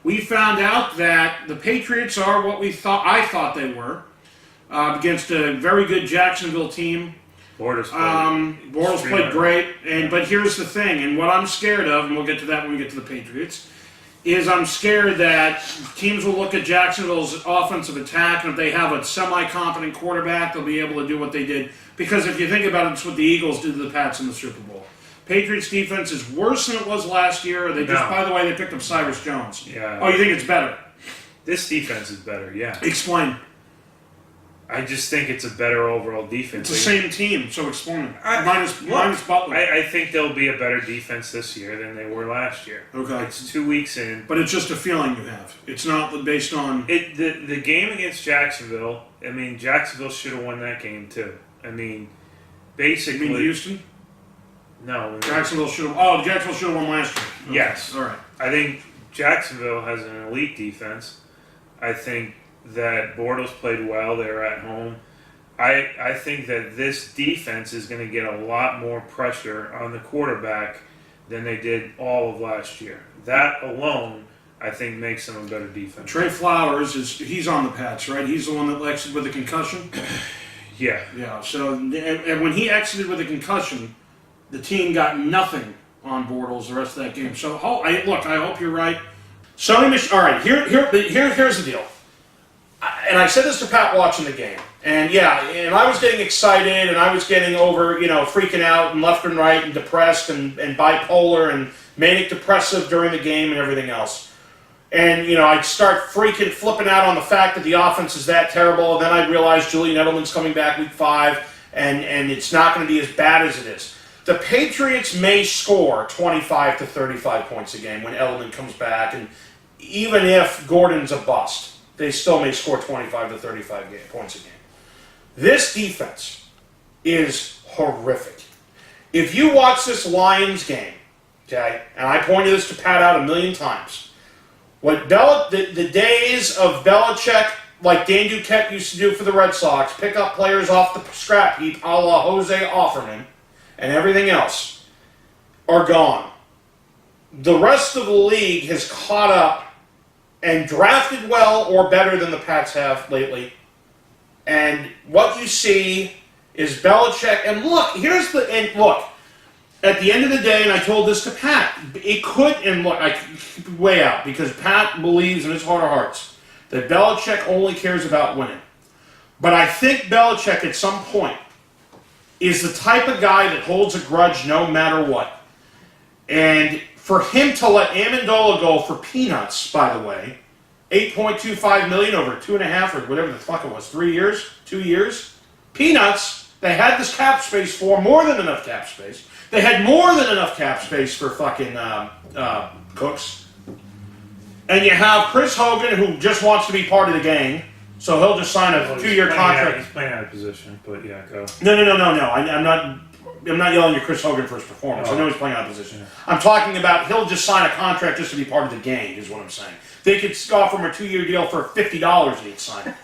We found out that the Patriots are what I thought they were, against a very good Jacksonville team. Bortles played great, but here's the thing, and what I'm scared of, and we'll get to that when we get to the Patriots, is I'm scared that teams will look at Jacksonville's offensive attack, and if they have a semi-competent quarterback, they'll be able to do what they did. Because if you think about it, it's what the Eagles did to the Pats in the Super Bowl. Patriots defense is worse than it was last year. By the way, they picked up Cyrus Jones. Yeah. Oh, you think it's better? This defense is better, yeah. Explain. I just think it's a better overall defense. It's the same team, so explain. Minus Butler. I think they'll be a better defense this year than they were last year. Okay. It's 2 weeks in. But it's just a feeling you have. It's not based on... The game against Jacksonville, Jacksonville should have won that game too. Basically... You mean Houston? No. Jacksonville should have won last year. Okay. Yes. All right. I think Jacksonville has an elite defense. I think that Bortles played well. They were at home. I think that this defense is going to get a lot more pressure on the quarterback than they did all of last year. That alone, I think, makes them a better defense. Trey Flowers, he's on the Pats, right? He's the one that exited with a concussion? Yeah. Yeah, so and when he exited with a concussion, the team got nothing on Bortles the rest of that game. So, I hope you're right. All right, here's the deal. And I said this to Pat watching the game. And I was getting excited, and I was getting over, freaking out and left and right and depressed and bipolar and manic depressive during the game and everything else. And, I'd start flipping out on the fact that the offense is that terrible, and then I'd realize Julian Edelman's coming back week 5, and it's not going to be as bad as it is. The Patriots may score 25 to 35 points a game when Edelman comes back, and even if Gordon's a bust, they still may score 25 to 35 points a game. This defense is horrific. If you watch this Lions game, okay, and I pointed this to Pat out a million times, the days of Belichick, like Dan Duquette used to do for the Red Sox, pick up players off the scrap heap a la Jose Offerman and everything else, are gone. The rest of the league has caught up and drafted well or better than the Pats have lately. And what you see is Belichick. And look, at the end of the day, and I told this to Pat, it could, and look, I way out, because Pat believes in his heart of hearts that Belichick only cares about winning. But I think Belichick at some point is the type of guy that holds a grudge no matter what. And for him to let Amendola go for peanuts, by the way, $8.25 million over 2.5 or whatever the fuck it was, 3 years, 2 years, peanuts. They had this cap space for more than enough cap space. They had more than enough cap space for fucking Cooks. And you have Chris Hogan, who just wants to be part of the gang, so he'll just sign a 2-year contract. He's playing out of position, but yeah, go. No. I'm not yelling at Chris Hogan for his performance. I know he's playing out of position. Yeah. I'm talking about he'll just sign a contract just to be part of the gang, is what I'm saying. They could offer him a 2-year deal for $50 and he'd sign it.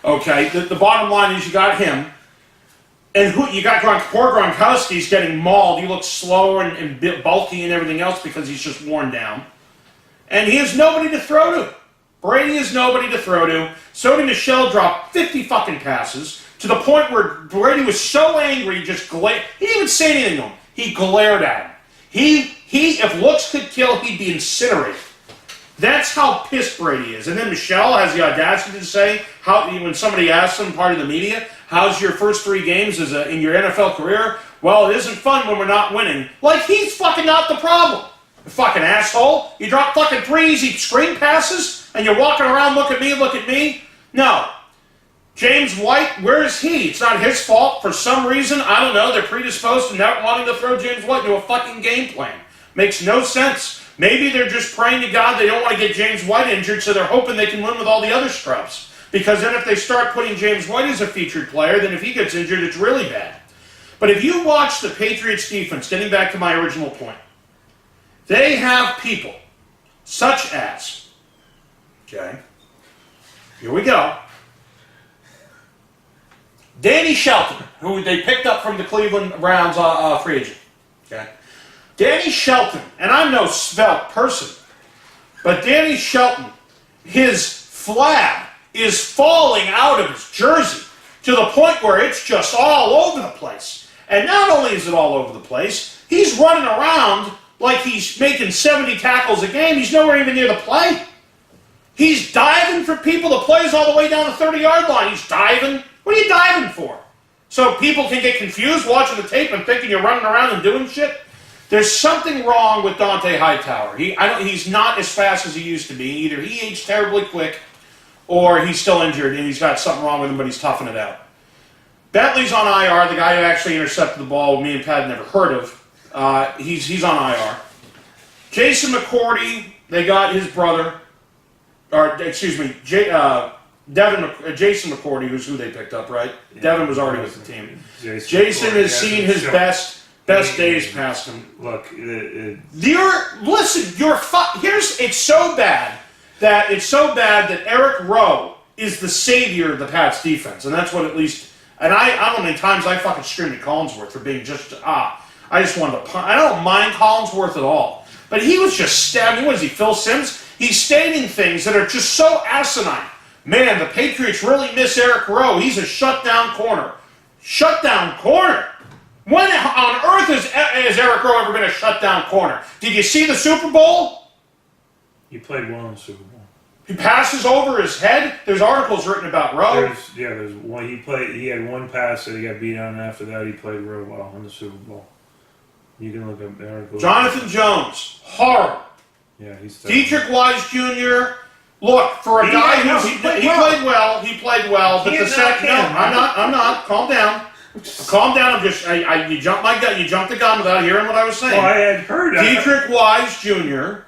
Okay, the bottom line is you got him, and you got poor Gronkowski's getting mauled. He looks slow and bulky and everything else because he's just worn down. And he has nobody to throw to. Brady has nobody to throw to. Sony Michel dropped 50 fucking passes to the point where Brady was so angry, he just glared. He didn't even say anything to him. He glared at him. If looks could kill, he'd be incinerated. That's how pissed Brady is. And then Michelle has the audacity to say, when somebody asks him, part of the media, how's your first 3 games in your NFL career? Well, it isn't fun when we're not winning. Like, he's fucking not the problem. You fucking asshole. You drop fucking 3 easy screen passes, and you're walking around, look at me. No. James White, where is he? It's not his fault. For some reason, I don't know, they're predisposed to not wanting to throw James White into a fucking game plan. Makes no sense. Maybe they're just praying to God they don't want to get James White injured, so they're hoping they can win with all the other scrubs. Because then if they start putting James White as a featured player, then if he gets injured, it's really bad. But if you watch the Patriots defense, getting back to my original point, they have people such as, okay, here we go, Danny Shelton, who they picked up from the Cleveland Browns free agent. Okay, Danny Shelton, and I'm no svelte person, But Danny Shelton, his flab is falling out of his jersey to the point where it's just all over the place. And not only is it all over the place, he's running around like he's making 70 tackles a game. He's nowhere even near the play. He's diving for people. The play's all the way down the 30-yard line. He's diving. What are you diving for? So people can get confused watching the tape and thinking you're running around and doing shit? There's something wrong with Dante Hightower. He's not as fast as he used to be. Either he aged terribly quick or he's still injured and he's got something wrong with him, but he's toughing it out. Bentley's on IR, the guy who actually intercepted the ball me and Pat had never heard of. He's on IR. Jason McCourty, they got his brother, Jason McCourty, who's who they picked up, right? Yeah, Devin was already with the team. Jason has seen his best days past him. Look, it's so bad that Eric Rowe is the savior of the Pats defense, and that's what at least. And I don't know how many times I fucking screamed at Collinsworth for being I just wanted to punt. I don't mind Collinsworth at all, but he was just stabbing. What is he, Phil Simms? He's stating things that are just so asinine. Man, the Patriots really miss Eric Rowe. He's a shutdown corner. Shutdown corner? When on earth has Eric Rowe ever been a shutdown corner? Did you see the Super Bowl? He played well in the Super Bowl. He passes over his head. There's articles written about Rowe. There's one. He had one pass that he got beat on, and after that he played real well in the Super Bowl. You can look up the articles. Jonathan Jones, horrible. Yeah, he's Dietrich Wise Jr. Look, for a guy who he played well, but the second I'm not. Calm down. Calm down. You jumped the gun without hearing what I was saying. Oh, I had heard that. Dietrich Wise Jr.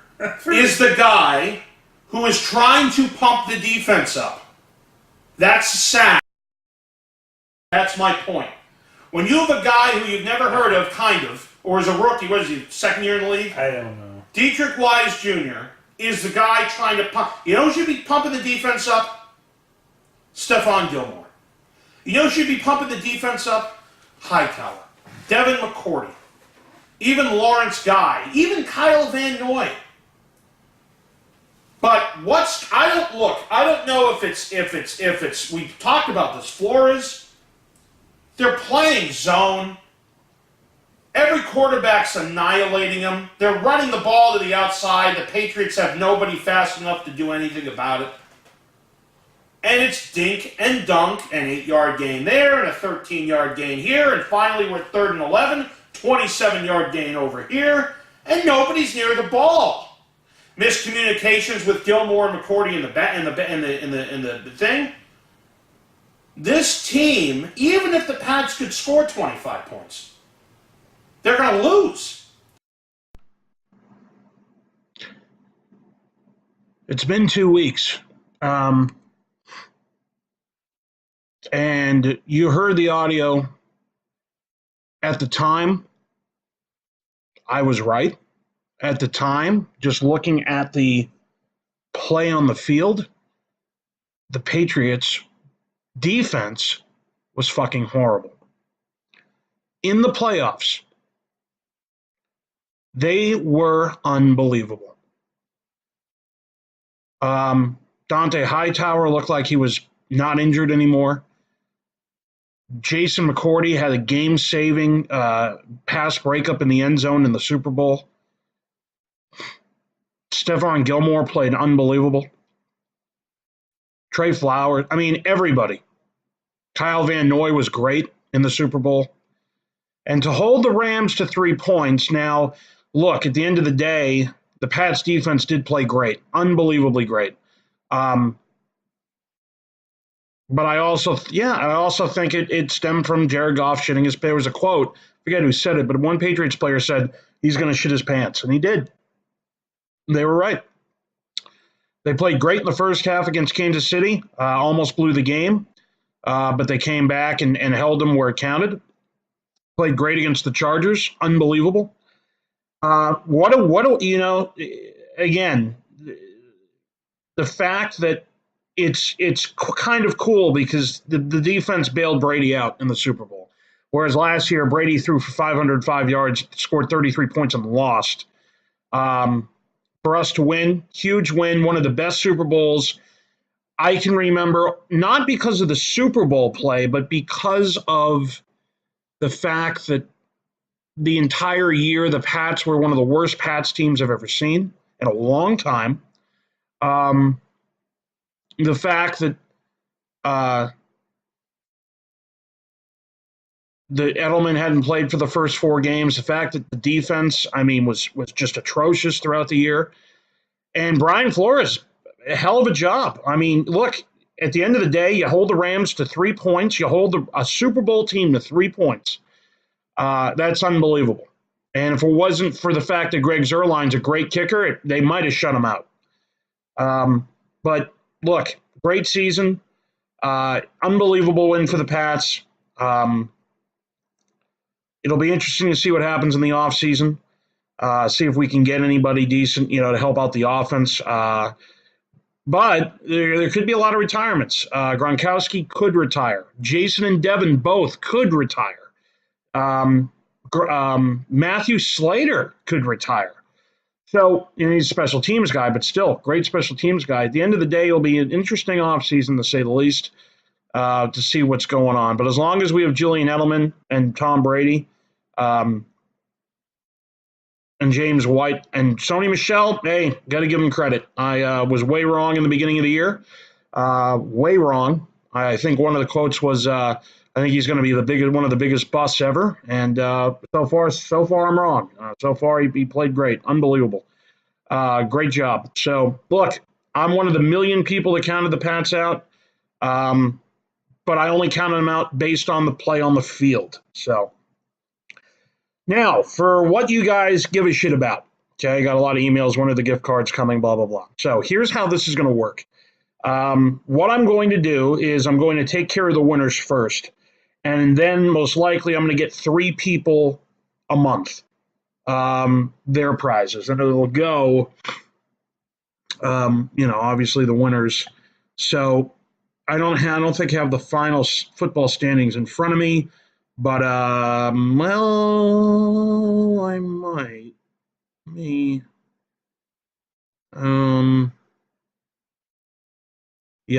is the guy who is trying to pump the defense up. That's sad. That's my point. When you have a guy who you've never heard of, kind of, or is a rookie, what is he, second year in the league? I don't know. Dietrich Wise Jr. is the guy trying to pump. You know who should be pumping the defense up? Stephon Gilmore. You know who should be pumping the defense up? Hightower. Devin McCourty. Even Lawrence Guy. Even Kyle Van Noy. But I don't know if it's we talked about this. Flores, they're playing zone. Every quarterback's annihilating them. They're running the ball to the outside. The Patriots have nobody fast enough to do anything about it. And it's dink and dunk, an 8-yard gain there, and a 13-yard gain here, and finally we're 3rd and 11, 27-yard gain over here, and nobody's near the ball. Miscommunications with Gilmore and McCourty in the thing. This team, even if the Pats could score 25 points, they're going to lose. It's been 2 weeks. And you heard the audio. At the time, I was right. At the time, just looking at the play on the field, the Patriots' defense was fucking horrible. In the playoffs, they were unbelievable. Dante Hightower looked like he was not injured anymore. Jason McCourty had a game-saving pass breakup in the end zone in the Super Bowl. Stephon Gilmore played unbelievable. Trey Flowers, everybody. Kyle Van Noy was great in the Super Bowl. And to hold the Rams to 3 points, now, look, at the end of the day, the Pats defense did play great, unbelievably great. But I also think it stemmed from Jared Goff shitting his pants. There was a quote, I forget who said it, but one Patriots player said he's going to shit his pants, and he did. They were right. They played great in the first half against Kansas City, almost blew the game, but they came back and held them where it counted. Played great against the Chargers, unbelievable. Again, the fact that it's kind of cool because the defense bailed Brady out in the Super Bowl. Whereas last year, Brady threw for 505 yards, scored 33 points, and lost. for us to win. Huge win, one of the best Super Bowls I can remember, not because of the Super Bowl play, but because of the fact that the entire year the Pats were one of the worst Pats teams I've ever seen in a long time. The fact that the Edelman hadn't played for the first 4 games, the fact that the defense, was just atrocious throughout the year. And Brian Flores, a hell of a job. Look, at the end of the day, you hold the Rams to 3 points. You hold a Super Bowl team to 3 points. That's unbelievable. And if it wasn't for the fact that Greg Zuerlein's a great kicker, they might have shut him out. But look, great season. Unbelievable win for the Pats. It'll be interesting to see what happens in the offseason. See if we can get anybody decent, to help out the offense. But there could be a lot of retirements. Gronkowski could retire. Jason and Devin both could retire. Matthew Slater could retire. So, he's a special teams guy, but still, great special teams guy. At the end of the day, it'll be an interesting offseason, to say the least, to see what's going on. But as long as we have Julian Edelman and Tom Brady, and James White and Sony Michel, hey, got to give him credit. I was way wrong in the beginning of the year. Way wrong. I think one of the quotes was, I think he's going to be one of the biggest busts ever. And so far I'm wrong. So far he played great. Unbelievable. Great job. So, look, I'm one of the million people that counted the Pats out. But I only counted them out based on the play on the field. So, now, for what you guys give a shit about. Okay, I got a lot of emails. When are the gift cards coming? Blah, blah, blah. So here's how this is going to work. What I'm going to do is I'm going to take care of the winners first. And then most likely I'm going to get 3 people a month their prizes. And it'll go, obviously the winners. So I don't think I have the final football standings in front of me. But, I might. Yeah,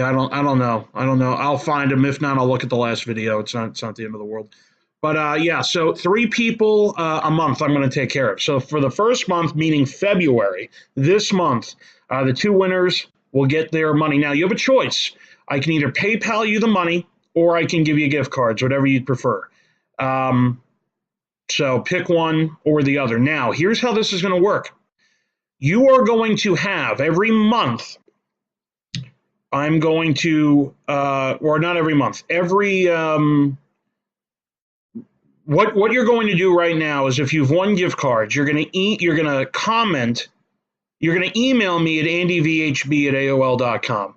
I don't know. I'll find them. If not, I'll look at the last video. It's not the end of the world. But, yeah, so 3 people a month I'm going to take care of. So for the first month, meaning February, this month, the 2 winners will get their money. Now, you have a choice. I can either PayPal you the money or I can give you gift cards, whatever you'd prefer. So pick one or the other. Now, here's how this is going to work. You are going to have every month, I'm going to, or not every month, what you're going to do right now is if you've won gift cards, you're going to comment, you're going to email me at andyvhb@aol.com.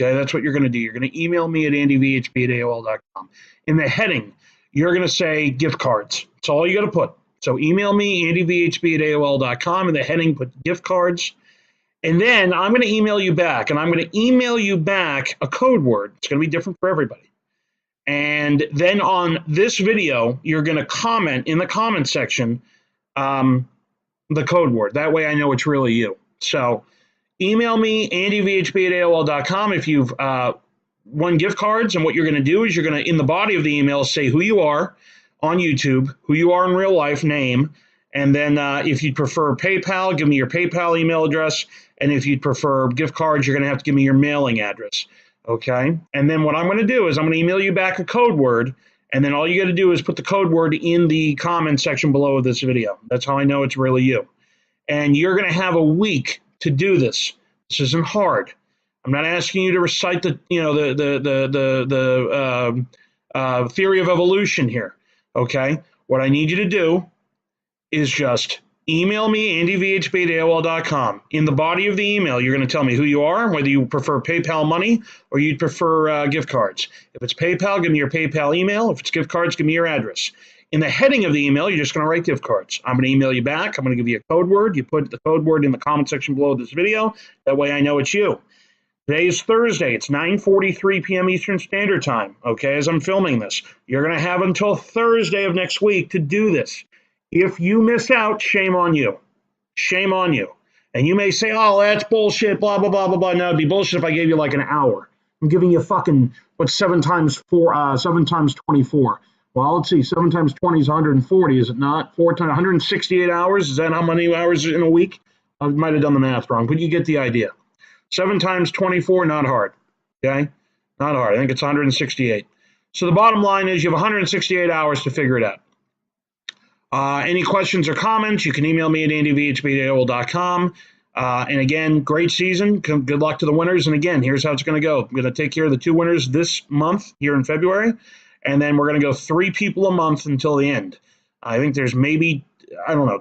Okay, that's what you're going to do. You're going to email me at andyvhb@aol.com. In the heading, you're going to say gift cards. That's all you got to put. So email me, andyvhb@aol.com. In the heading, put gift cards. And then I'm going to email you back. And I'm going to email you back a code word. It's going to be different for everybody. And then on this video, you're going to comment in the comment section the code word. That way I know it's really you. So email me, andyvhb@aol.com if you've won gift cards. And what you're going to do is you're going to, in the body of the email, say who you are on YouTube, who you are in real life, name. And then if you'd prefer PayPal, give me your PayPal email address. And if you'd prefer gift cards, you're going to have to give me your mailing address. Okay? And then what I'm going to do is I'm going to email you back a code word. And then all you got to do is put the code word in the comment section below this video. That's how I know it's really you. And you're going to have a week to do this. This isn't hard. I'm not asking you to recite the theory of evolution here. Okay? What I need you to do is just email me, andyvhb@aol.com. In the body of the email, you're going to tell me who you are, whether you prefer PayPal money or you'd prefer gift cards. If it's PayPal, give me your PayPal email. If it's gift cards, give me your address. In the heading of the email, you're just going to write gift cards. I'm going to email you back. I'm going to give you a code word. You put the code word in the comment section below this video. That way I know it's you. Today is Thursday. It's 9:43 p.m. Eastern Standard Time, okay, as I'm filming this. You're going to have until Thursday of next week to do this. If you miss out, shame on you. Shame on you. And you may say, oh, that's bullshit, blah, blah, blah, blah, blah. No, it'd be bullshit if I gave you like an hour. I'm giving you fucking, what's 7 times 24? Well, let's see, 7 times 20 is 140, is it not? 4 times 168 hours, is that how many hours in a week? I might have done the math wrong, but you get the idea. 7 times 24, not hard, okay? Not hard. I think it's 168. So the bottom line is you have 168 hours to figure it out. Any questions or comments, you can email me at andyv@hbdaol.com. And again, great season. Good luck to the winners. And again, here's how it's going to go. I'm going to take care of the 2 winners this month here in February. And then we're going to go 3 people a month until the end. I think there's maybe,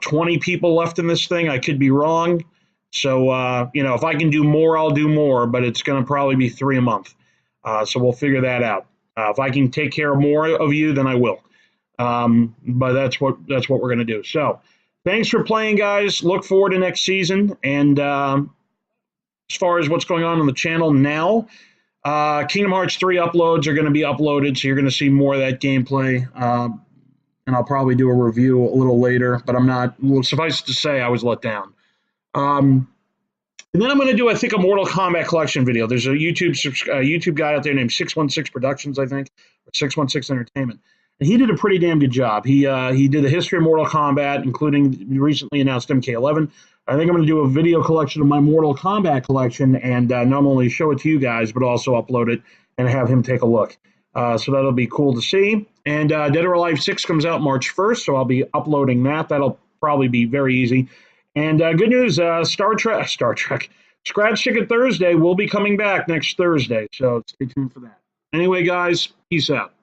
20 people left in this thing. I could be wrong. So, if I can do more, I'll do more. But it's going to probably be 3 a month. So we'll figure that out. If I can take care of more of you, then I will. But that's what we're going to do. So thanks for playing, guys. Look forward to next season. And as far as what's going on the channel now, Kingdom Hearts 3 uploads are going to be uploaded, so you're going to see more of that gameplay. And I'll probably do a review a little later, but I'm not. Well, suffice to say, I was let down. And then I'm going to do, I think, a Mortal Kombat collection video. There's a YouTube guy out there named 616 Productions, I think, or 616 Entertainment. And he did a pretty damn good job. He did the history of Mortal Kombat, including recently announced MK11. I think I'm going to do a video collection of my Mortal Kombat collection and not only show it to you guys, but also upload it and have him take a look. So that'll be cool to see. And Dead or Alive 6 comes out March 1st, so I'll be uploading that. That'll probably be very easy. And good news, Star Trek, Scratch Ticket Thursday will be coming back next Thursday, so stay tuned for that. Anyway, guys, peace out.